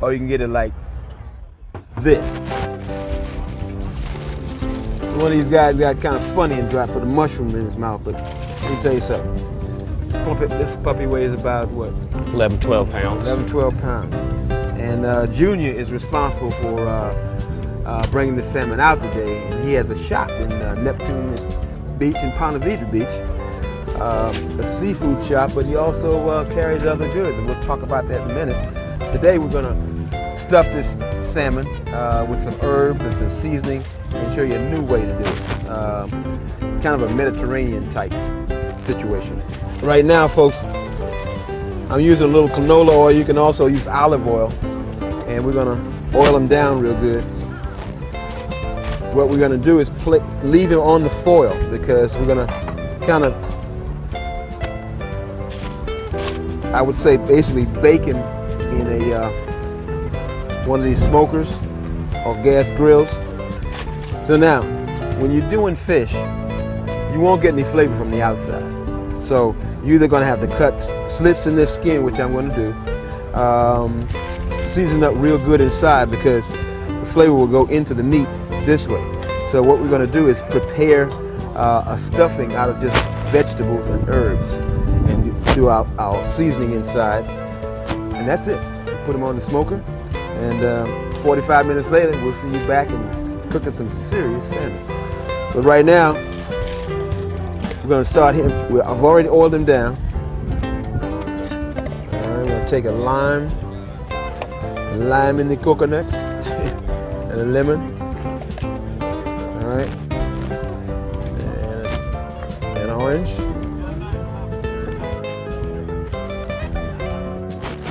or you can get it like this. One of these guys got kind of funny and put a mushroom in his mouth, but let me tell you something. This puppy weighs about what? 11, 12 pounds. 11, 12 pounds. And Junior is responsible for bringing the salmon out today. And he has a shop in Neptune Beach and Ponte Vedra Beach, a seafood shop, but he also carries other goods, and we'll talk about that in a minute. Today we're going to stuff this salmon with some herbs and some seasoning and show you a new way to do it. Kind of a Mediterranean type situation. Right now, folks, I'm using a little canola oil. You can also use olive oil, and we're going to oil them down real good. What we're going to do is leave him on the foil, because we're going to kind of, I would say, basically bake him in a one of these smokers or gas grills. So now, when you're doing fish, you won't get any flavor from the outside. So you're either going to have to cut slits in this skin, which I'm going to do, season up real good inside, because the flavor will go into the meat this way. So what we're going to do is prepare a stuffing out of just vegetables and herbs, and do our seasoning inside, and that's it. Put them on the smoker, and 45 minutes later, we'll see you back and cooking some serious salmon. But right now, we're going to start him. I've already oiled him down. I'm going to take a lime in the coconut, and a lemon. All right, and an orange.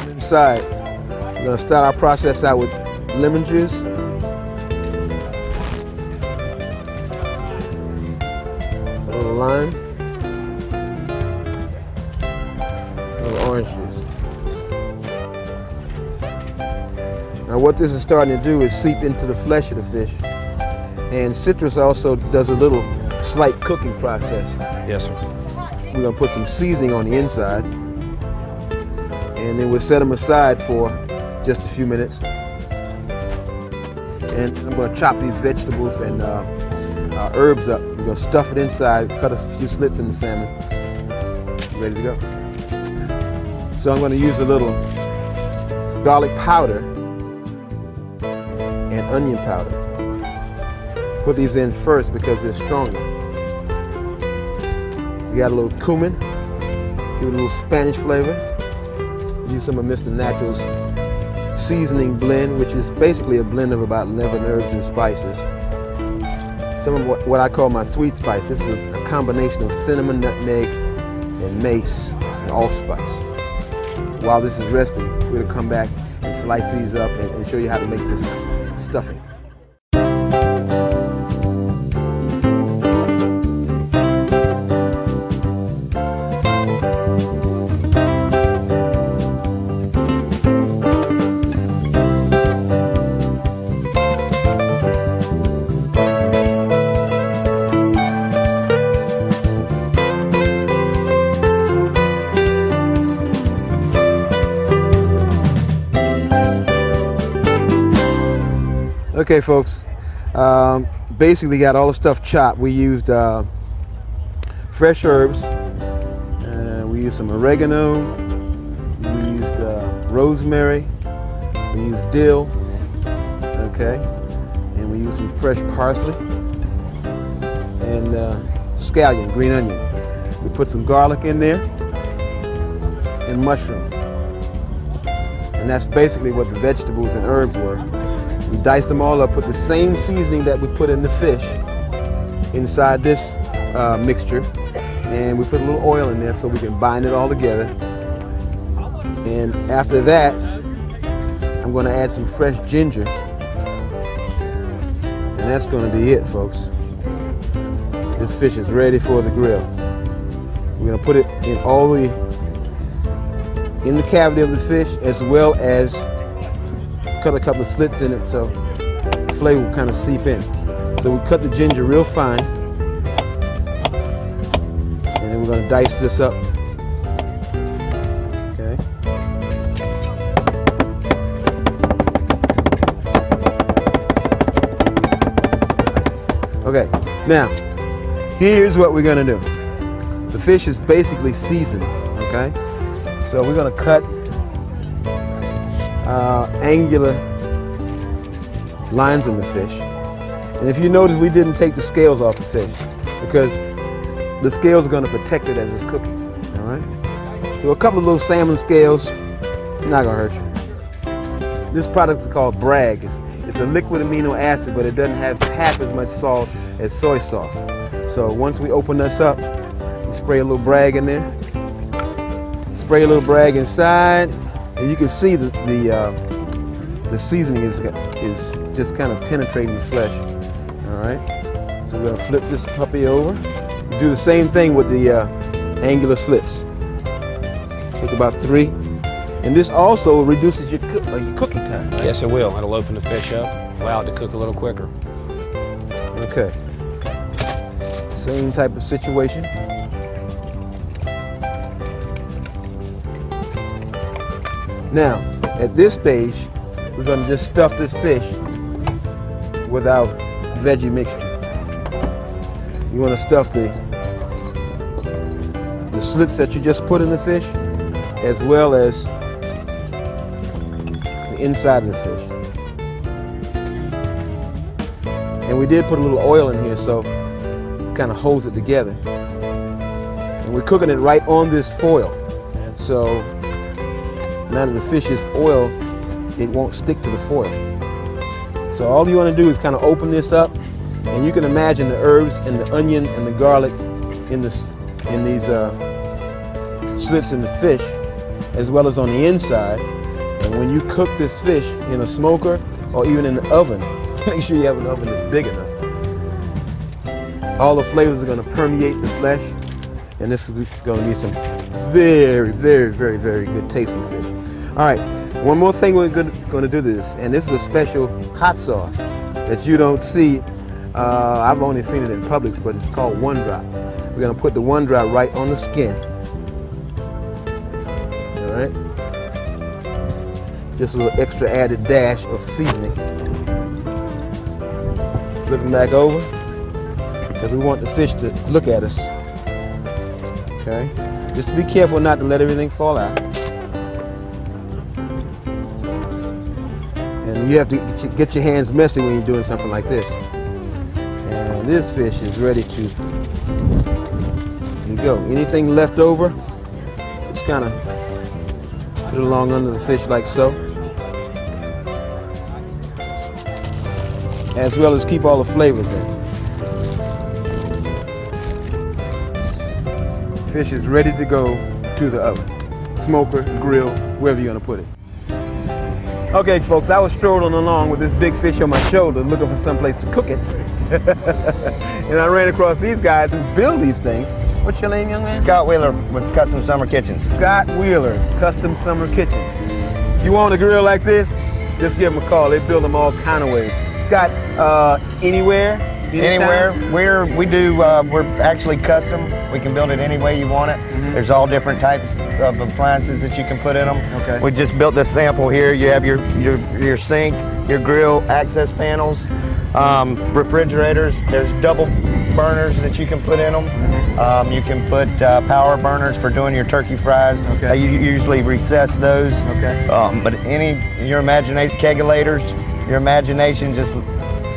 Inside, we're going to start our process out with lemon juice. Lime, a little orange juice. Now what this is starting to do is seep into the flesh of the fish, and citrus also does a little slight cooking process. Yes, sir. We're going to put some seasoning on the inside, and then we'll set them aside for just a few minutes. And I'm going to chop these vegetables and herbs up. We're going to stuff it inside, cut a few slits in the salmon. Ready to go. So I'm going to use a little garlic powder and onion powder. Put these in first because they're stronger. We got a little cumin, give it a little Spanish flavor. Use some of Mr. Natural's seasoning blend, which is basically a blend of about 11 herbs and spices. Some of what I call my sweet spice. This is a combination of cinnamon, nutmeg, and mace, and allspice. While this is resting, we're going to come back and slice these up and show you how to make this stuffing. Okay, folks, basically got all the stuff chopped. We used fresh herbs, we used some oregano, we used rosemary, we used dill, okay, and we used some fresh parsley, and scallion, green onion. We put some garlic in there, and mushrooms. And that's basically what the vegetables and herbs were. We diced them all up, put the same seasoning that we put in the fish inside this mixture, and we put a little oil in there so we can bind it all together. And after that, I'm going to add some fresh ginger, and that's going to be it, folks. This fish is ready for the grill. We're going to put it in the cavity of the fish, as well as cut a couple of slits in it so the flavor will kind of seep in. So we cut the ginger real fine, and then we're going to dice this up. Okay. Okay, now, here's what we're gonna do. The fish is basically seasoned, okay? So we're gonna cut angular lines on the fish. And if you notice, we didn't take the scales off the fish because the scales are gonna protect it as it's cooking, all right? So a couple of little salmon scales, not gonna hurt you. This product is called Bragg. It's a liquid amino acid, but it doesn't have half as much salt as soy sauce. So once we open this up, you spray a little Bragg in there. Spray a little Bragg inside, and you can see the seasoning is just kind of penetrating the flesh. All right. So we're gonna flip this puppy over. Do the same thing with the angular slits. Take about 3. And this also reduces your cooking time, right? Yes, it will. It'll open the fish up, allow it to cook a little quicker. Okay. Same type of situation. Now, at this stage, we're going to just stuff this fish with our veggie mixture. You want to stuff the slits that you just put in the fish, as well as the inside of the fish. And we did put a little oil in here, so it kind of holds it together. And we're cooking it right on this foil. So now that the fish is oiled, it won't stick to the foil. So all you want to do is kind of open this up, and you can imagine the herbs and the onion and the garlic in these slits in the fish, as well as on the inside. And when you cook this fish in a smoker or even in the oven, make sure you have an oven that's big enough. All the flavors are going to permeate the flesh, and this is going to be some very, very, very, very good tasting fish. All right, one more thing we're going to do this, and this is a special hot sauce that you don't see. I've only seen it in Publix, but it's called One Drop. We're going to put the One Drop right on the skin. All right, just a little extra added dash of seasoning. Flip them back over, because we want the fish to look at us. Okay, just be careful not to let everything fall out. And you have to get your hands messy when you're doing something like this. And this fish is ready to go. Anything left over, just kind of put it along under the fish like so. As well as keep all the flavors in. Fish is ready to go to the oven. Smoker, grill, wherever you're gonna put it. Okay, folks, I was strolling along with this big fish on my shoulder looking for someplace to cook it. And I ran across these guys who build these things. What's your name, young man? Scott Wheeler with Custom Summer Kitchens. Scott Wheeler, Custom Summer Kitchens. If you want a grill like this, just give them a call. They build them all kind of ways. Scott, anywhere? Anywhere. We're actually custom. We can build it any way you want it. Mm-hmm. There's all different types of appliances that you can put in them. Okay. We just built this sample here. You have your sink, your grill, access panels, refrigerators. There's double burners that you can put in them. Mm-hmm. You can put power burners for doing your turkey fries. Okay. You usually recess those. Okay. But your imagination, kegulators, your imagination, just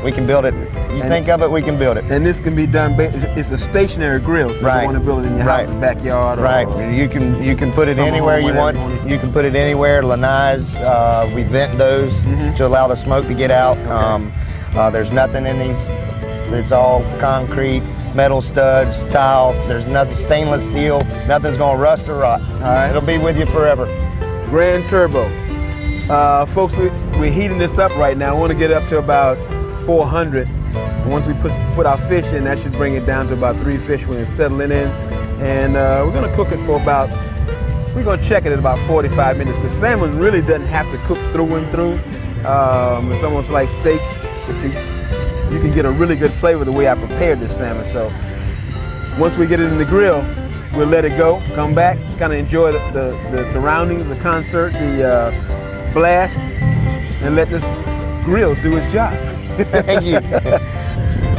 we can build it. You think of it, we can build it. And this can be done. It's a stationary grill, so you want to build it in your house's backyard. Right. You can put it anywhere you want. You can put it anywhere. Lanais, we vent those to allow the smoke to get out. Okay. There's nothing in these. It's all concrete, metal studs, tile. There's nothing, stainless steel. Nothing's gonna rust or rot. All right. It'll be with you forever. Grand Turbo. Folks, we're heating this up right now. I want to get up to about 400. And once we put our fish in, that should bring it down to about 3 fish when it's settling in. And we're gonna cook it for we're gonna check it at about 45 minutes, because salmon really doesn't have to cook through and through. It's almost like steak, but you can get a really good flavor the way I prepared this salmon. So once we get it in the grill, we'll let it go, come back, kind of enjoy the surroundings, the concert, the blast, and let this grill do its job. Thank you.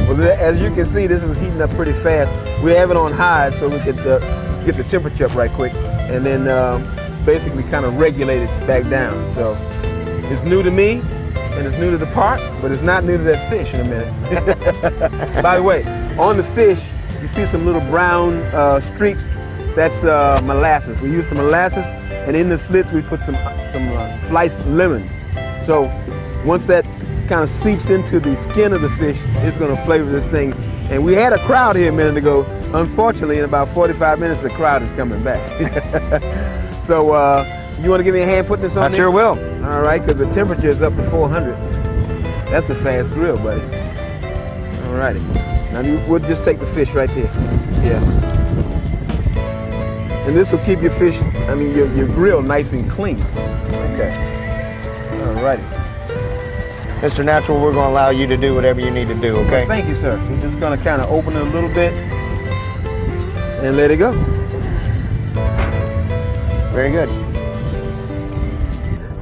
Well, as you can see, this is heating up pretty fast. We have it on high so we could get the temperature up right quick, and then basically kind of regulate it back down. So it's new to me, and it's new to the park, but it's not new to that fish in a minute. By the way, on the fish, you see some little brown streaks. That's molasses. We use some molasses, and in the slits we put some sliced lemon. So once that kind of seeps into the skin of the fish, it's going to flavor this thing. And we had a crowd here a minute ago. Unfortunately, in about 45 minutes, the crowd is coming back. So you want to give me a hand putting this on? I sure will. All right, because the temperature is up to 400. That's a fast grill, buddy. All righty. Now we'll just take the fish right there. Yeah. And this will keep your fish, your grill nice and clean. Okay. All righty. Mr. Natural, we're going to allow you to do whatever you need to do, okay? Well, thank you, sir. We're just going to kind of open it a little bit and let it go. Very good.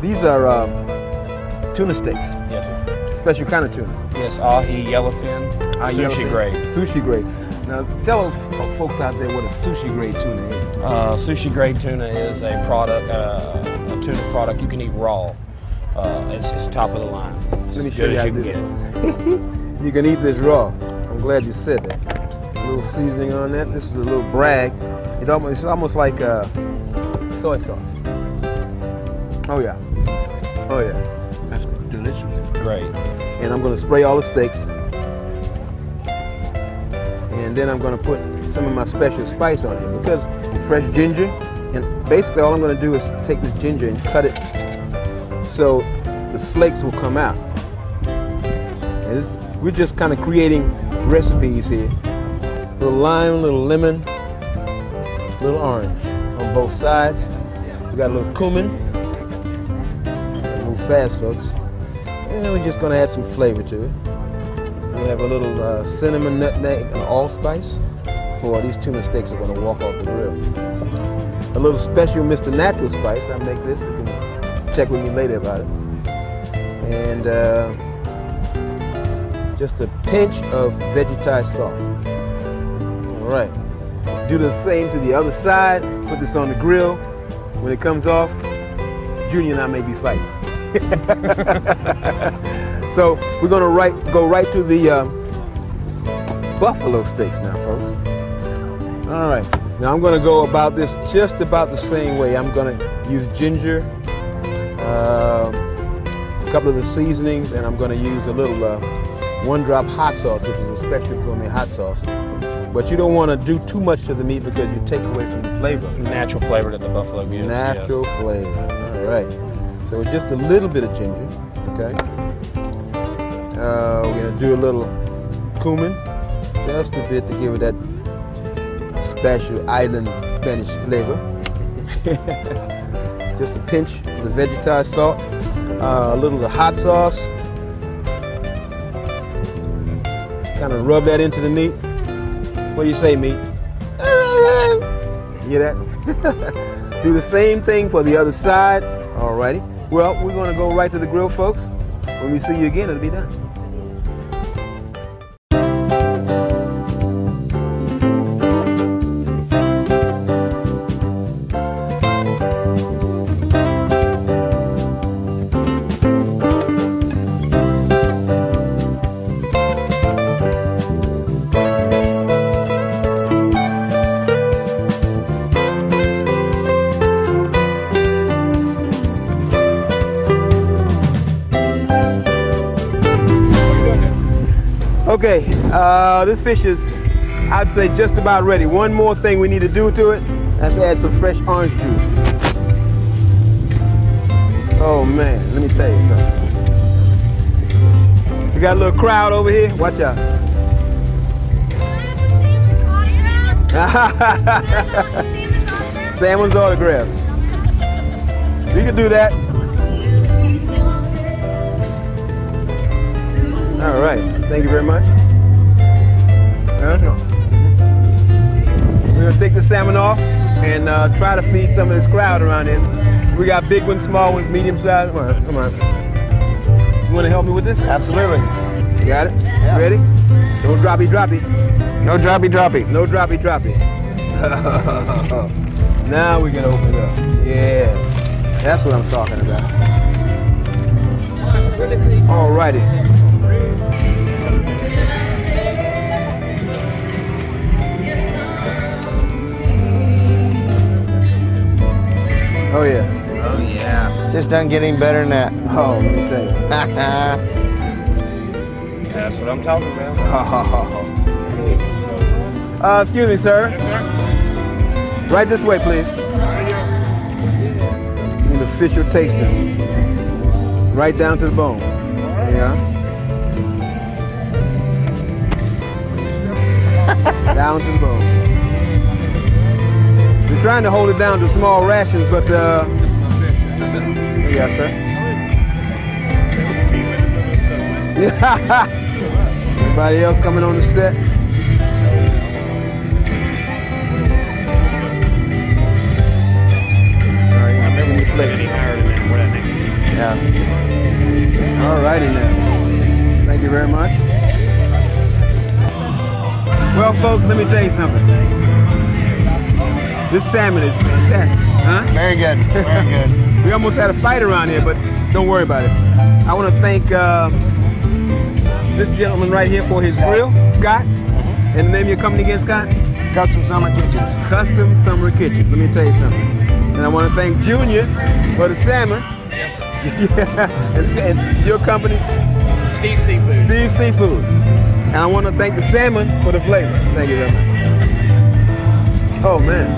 These are tuna steaks. Yes, sir. Special kind of tuna. Yes, ahi, yellowfin, sushi grade. Sushi grade. Now, tell folks out there what a sushi grade tuna is. Sushi grade tuna is a product, a tuna product you can eat raw. It's top of the line. Let me show you how to do this. You can eat this raw. I'm glad you said that. A little seasoning on that. This is a little brag. It's almost like soy sauce. Oh yeah. Oh yeah. That's delicious. Great. And I'm going to spray all the steaks. And then I'm going to put some of my special spice on it because fresh ginger. And basically all I'm going to do is take this ginger and cut it so the flakes will come out. And we're just kind of creating recipes here. A little lime, a little lemon, a little orange on both sides. We got a little cumin. Move fast, folks. And we're just going to add some flavor to it. We have a little cinnamon, nutmeg, and allspice. Boy, these tuna steaks are going to walk off the grill. A little special Mr. Natural spice. I make this. You can check with me later about it. And just a pinch of vegetized salt. All right. Do the same to the other side. Put this on the grill. When it comes off, Junior and I may be fighting. So we're going to go right to the buffalo steaks now, folks. All right. Now I'm going to go about this just about the same way. I'm going to use ginger, a couple of the seasonings, and I'm going to use a little 1-drop hot sauce, which is a special gourmet hot sauce. But you don't want to do too much to the meat because you take away from the flavor. Natural flavor that the buffalo gives. Natural flavor. All right. So just a little bit of ginger, okay? We're going to do a little cumin, just a bit to give it that special island Spanish flavor. Just a pinch of the vegetized salt, a little of the hot sauce. Kind of rub that into the meat. What do you say, meat? Hear that? Do the same thing for the other side. Alrighty. Well, we're going to go right to the grill, folks. When we see you again, it'll be done. Okay, this fish is, I'd say, just about ready. One more thing we need to do to it, that's add some fresh orange juice. Oh man, let me tell you something. We got a little crowd over here, watch out. Salmon's autograph. We can do that. All right, thank you very much. We're gonna take the salmon off and try to feed some of this crowd around here. We got big ones, small ones, medium size. Come on. You wanna help me with this? Absolutely. Got it? Yeah. Ready? No droppy droppy. No droppy droppy. No droppy droppy. Now we can open it up. Yeah. That's what I'm talking about. Alrighty. Oh yeah. Oh yeah. Just doesn't get any better than that. Oh, let me tell you. That's what I'm talking about. Excuse me, sir. Yes, sir. Right this way, please. Need official tasting. Right down to the bone. Yeah. Down to the bone. We're trying to hold it down to small rations, but yes, sir. Anybody else coming on the set? Yeah. All righty now. Thank you very much. Well, folks, let me tell you something. This salmon is fantastic, huh? Very good. Very good. We almost had a fight around here, but don't worry about it. I want to thank this gentleman right here for his grill, Scott. And the name of your company again, Scott? Custom Summer Kitchens. Custom Summer Kitchen. Let me tell you something. And I want to thank Junior for the salmon. Yes, sir. Yeah. And your company? Steve Seafood. Steve Seafood. And I want to thank the salmon for the flavor. Thank you very much. Oh man,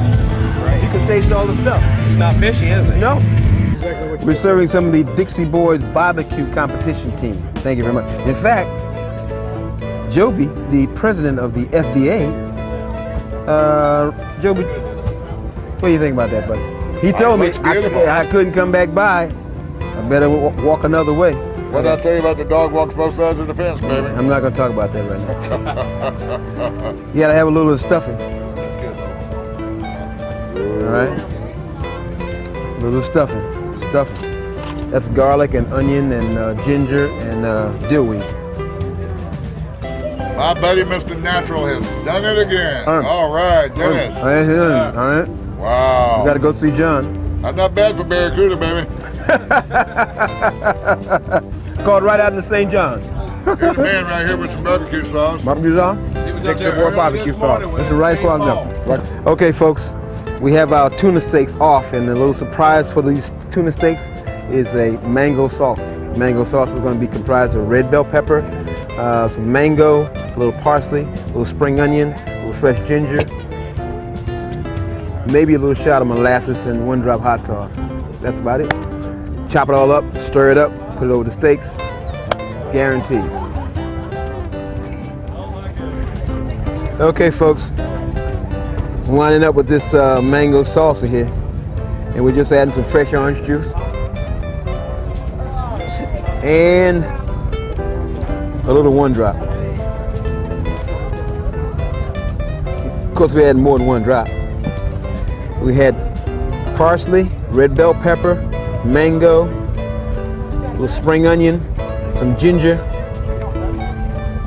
you can taste all the stuff. It's not fishy, is it? No. We're serving some of the Dixie Boys barbecue competition team. Thank you very much. In fact, Joby, the president of the FBA, Joby, what do you think about that, buddy? He told me I couldn't come back by. I better walk another way. What did I tell you about the dog walks both sides of the fence, baby? I'm not going to talk about that right now. You got to have a little stuffing. All right? A little stuffing. Stuffing. That's garlic and onion and ginger and dillweed. My buddy, Mr. Natural, has done it again. All right, Dennis. All right. Wow. You got to go see John. That's not bad for Barracuda, baby. Called right out in the St. John. Here's a man right here with some barbecue sauce. Barbecue sauce? Dixie Boy barbecue sauce. That's the right one. Right. Okay, folks, we have our tuna steaks off, and a little surprise for these tuna steaks is a mango sauce. Mango sauce is going to be comprised of red bell pepper, some mango, a little parsley, a little spring onion, a little fresh ginger, maybe a little shot of molasses and 1-drop hot sauce. That's about it. Chop it all up, stir it up, put it over the steaks. Guaranteed. Okay, folks, I'm lining up with this mango salsa here, and we're just adding some fresh orange juice and a little 1-drop. Of course, we had more than 1 drop. We had parsley, red bell pepper, mango, a little spring onion, some ginger,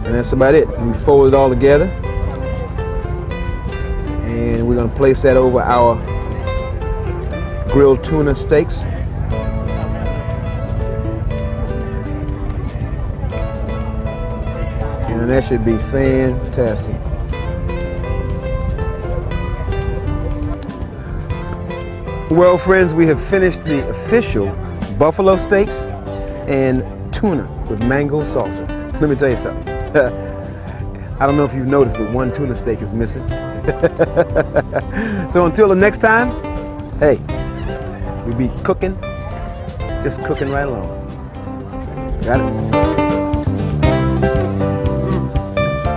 and that's about it. And we fold it all together, and we're going to place that over our grilled tuna steaks. And that should be fantastic. Well, friends, we have finished the official buffalo steaks and tuna with mango salsa. Let me tell you something. I don't know if you've noticed, but 1 tuna steak is missing. So until the next time, hey, we'll be cooking, just cooking right along. Got it?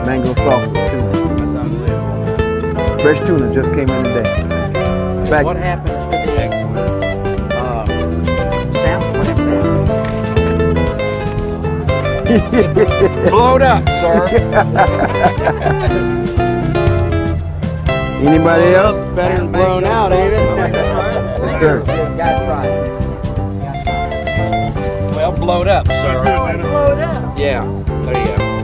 Mango salsa, tuna. Fresh tuna just came in today. In fact, What happened to the salmon? What happened? Blowed up, sir. anybody else? Better than blown out, ain't it? Yes, sir. Gotta try it. Well, blowed up, sir. Blowed up. Yeah, there you go.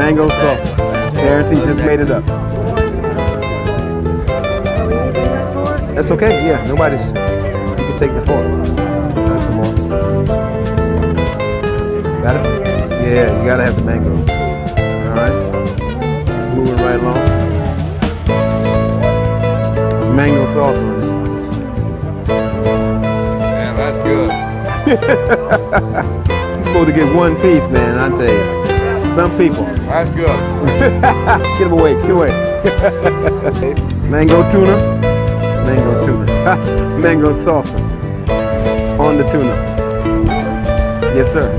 Mango sauce. Guarantee just made it up. That's okay. Yeah, nobody's. You can take the fork. Have some more. Got it? Yeah, you gotta have the mango. All right. It's moving right along. There's mango sauce on it. Man, that's good. You're supposed to get one piece, man. I tell you. Some people. That's good. Get him away. Get away. Mango tuna. Mango tuna. Mango salsa on the tuna. Yes, sir.